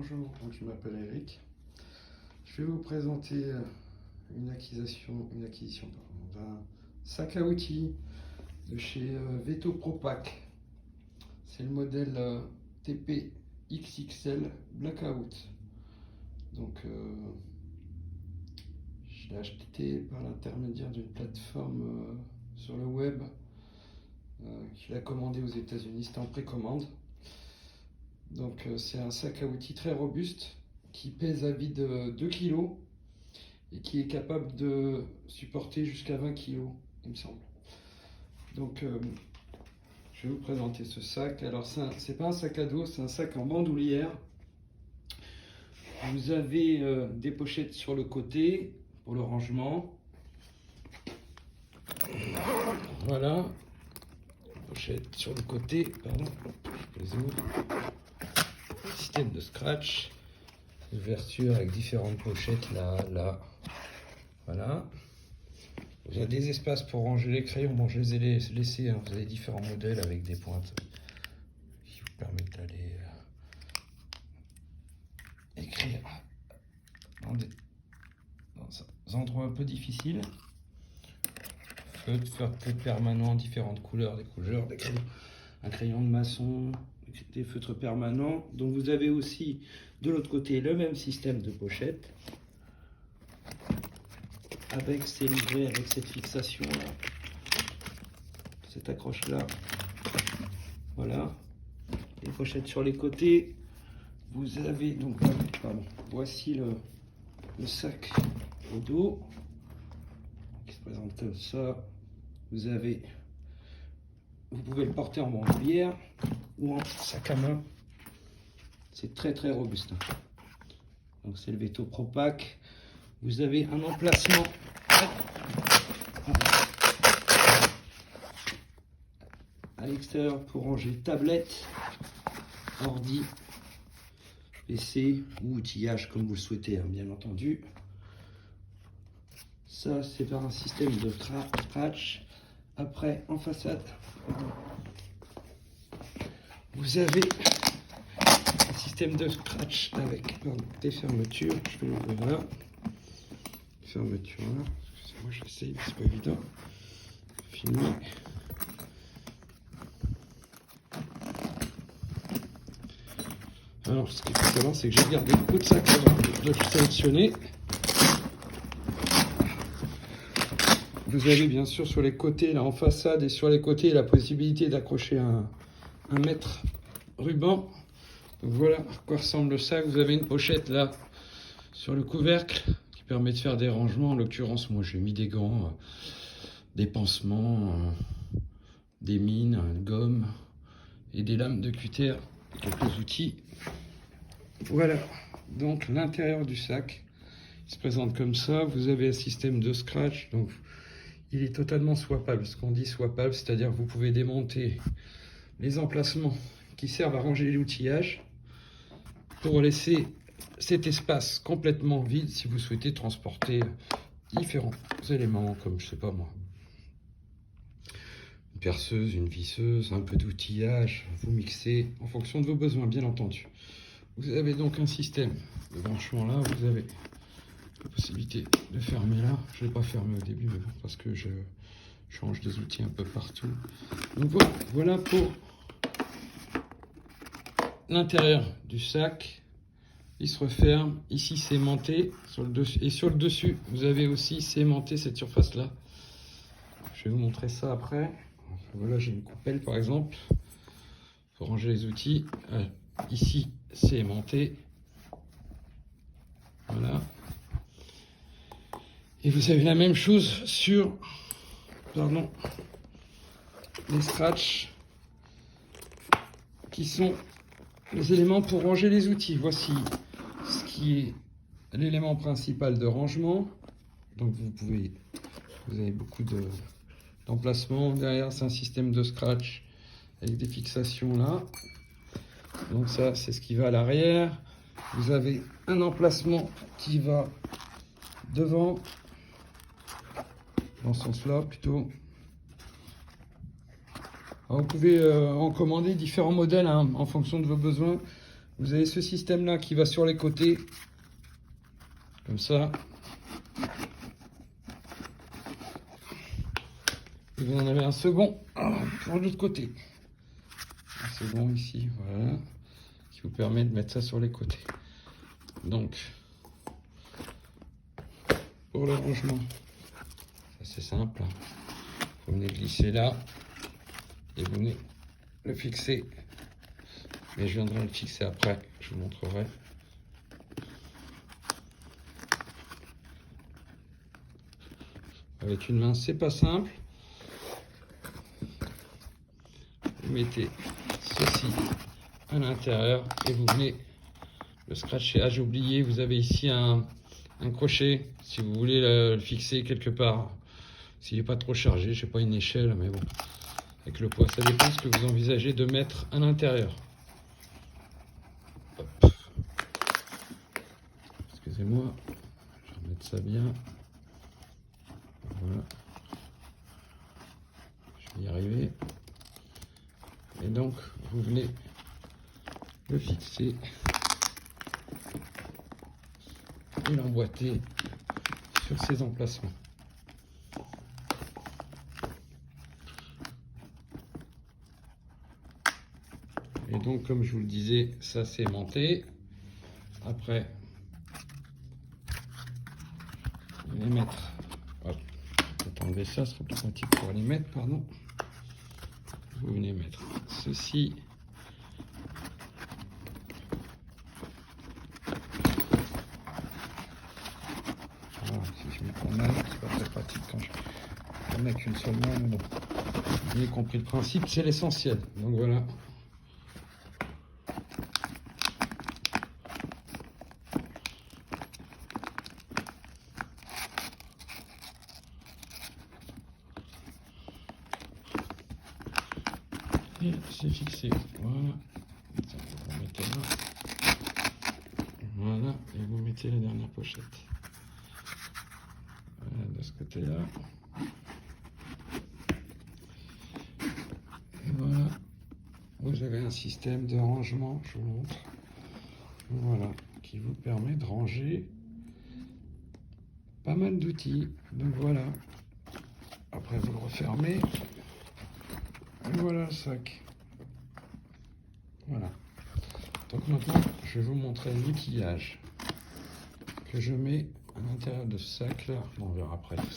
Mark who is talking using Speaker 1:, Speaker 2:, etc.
Speaker 1: Bonjour, je m'appelle Eric. Je vais vous présenter une acquisition d'un sac à outils de chez Veto Propack. C'est le modèle TP XXL Blackout. Donc, je l'ai acheté par l'intermédiaire d'une plateforme sur le web. Je l'ai commandé aux États-Unis, c'était en précommande. Donc c'est un sac à outils très robuste qui pèse à vide 2 kg et qui est capable de supporter jusqu'à 20 kg, il me semble. Donc je vais vous présenter ce sac. Alors c'est pas un sac à dos, c'est un sac en bandoulière. Vous avez des pochettes sur le côté pour le rangement. Voilà, pochette sur le côté, pardon, je les ouvre. Système de scratch, ouverture avec différentes pochettes là, voilà. Vous avez des espaces pour ranger les crayons. Bon, je les ai laissés, hein. Vous avez différents modèles avec des pointes qui vous permettent d'aller écrire dans des endroits un peu difficiles. Feutre permanent, différentes couleurs, des crayons, un crayon de maçon, des feutres permanents. Donc vous avez aussi de l'autre côté le même système de pochette avec ces livrets, avec cette fixation là, cette accroche là. Voilà, les pochettes sur les côtés. Vous avez donc, pardon, voici le sac au dos qui se présente comme ça. Vous pouvez le porter en bandoulière ou en sac à main. C'est très robuste. Donc c'est le Veto Propack. Vous avez un emplacement à l'extérieur pour ranger tablette, ordi, PC ou outillage comme vous le souhaitez, hein, bien entendu. Ça c'est par un système de scratch. Après en façade, vous avez un système de scratch avec des fermetures. Je vais l'ouvrir là. Fermeture là. Excusez-moi, j'essaye, mais c'est pas évident. Fini. Alors, ce qu'il faut savoir, c'est que j'ai gardé beaucoup de sacs de sélectionner. Vous avez bien sûr sur les côtés, là en façade et sur les côtés, la possibilité d'accrocher un mètre ruban. Donc voilà à quoi ressemble le sac. Vous avez une pochette là sur le couvercle qui permet de faire des rangements. En l'occurrence, moi j'ai mis des gants, des pansements, des mines, une gomme et des lames de cutter, quelques outils. Voilà donc l'intérieur du sac. Il se présente comme ça. Vous avez un système de scratch. Donc il est totalement swappable. Ce qu'on dit swappable, c'est-à-dire que vous pouvez démonter les emplacements qui servent à ranger l'outillage pour laisser cet espace complètement vide si vous souhaitez transporter différents éléments comme, je sais pas moi, une perceuse, une visseuse, un peu d'outillage. Vous mixez en fonction de vos besoins, bien entendu. Vous avez donc un système de branchement là. Vous avez la possibilité de fermer là. Je ne l'ai pas fermé au début, mais bon, parce que je change des outils un peu partout. Donc voilà pour l'intérieur du sac. Il se referme. Ici c'est aimanté sur le dessus, et sur le dessus vous avez aussi aimanté cette surface là. Je vais vous montrer ça après. Voilà, j'ai une coupelle par exemple pour ranger les outils. Ici c'est aimanté. Voilà. Et vous avez la même chose sur les scratchs qui sont les éléments pour ranger les outils. Voici ce qui est l'élément principal de rangement. Donc vous avez beaucoup d'emplacements. Derrière, c'est un système de scratch avec des fixations là. Donc ça, c'est ce qui va à l'arrière. Vous avez un emplacement qui va devant, dans ce sens-là plutôt. Alors, vous pouvez en commander différents modèles hein, en fonction de vos besoins. vous avez ce système-là qui va sur les côtés, comme ça. Et vous en avez un second pour l'autre côté. Un second ici, voilà, qui vous permet de mettre ça sur les côtés. Donc, pour le rangement, c'est simple. Vous venez glisser là et vous venez le fixer. Mais je viendrai le fixer après, je vous montrerai. Avec une main, c'est pas simple. Vous mettez ceci à l'intérieur et vous venez le scratcher. Ah, j'ai oublié, vous avez ici un crochet si vous voulez le fixer quelque part. S'il n'est pas trop chargé, je sais pas, une échelle, mais bon, avec le poids, ça dépend de ce que vous envisagez de mettre à l'intérieur. Excusez-moi, je vais remettre ça bien. Voilà. Je vais y arriver. Et donc, vous venez le fixer et l'emboîter sur ces emplacements. Et donc, comme je vous le disais, ça c'est aimanté. Après, vous venez mettre, hop, peut-être enlever ça, ce sera plus pratique pour les mettre, pardon. Vous venez mettre ceci. Voilà, si je mets en main, c'est pas très pratique quand je mets qu'une seule main, mais bon. Vous avez compris le principe, c'est l'essentiel. Donc voilà. Et c'est fixé, voilà. Ça, vous mettez là. Voilà, et vous mettez la dernière pochette. Voilà, de ce côté-là. Et voilà, vous avez un système de rangement, je vous montre. Voilà, qui vous permet de ranger pas mal d'outils. Donc voilà. Après, vous le refermez. Et voilà le sac. Voilà. Donc maintenant, je vais vous montrer l'outillage que je mets à l'intérieur de ce sac là. Bon, on verra après tout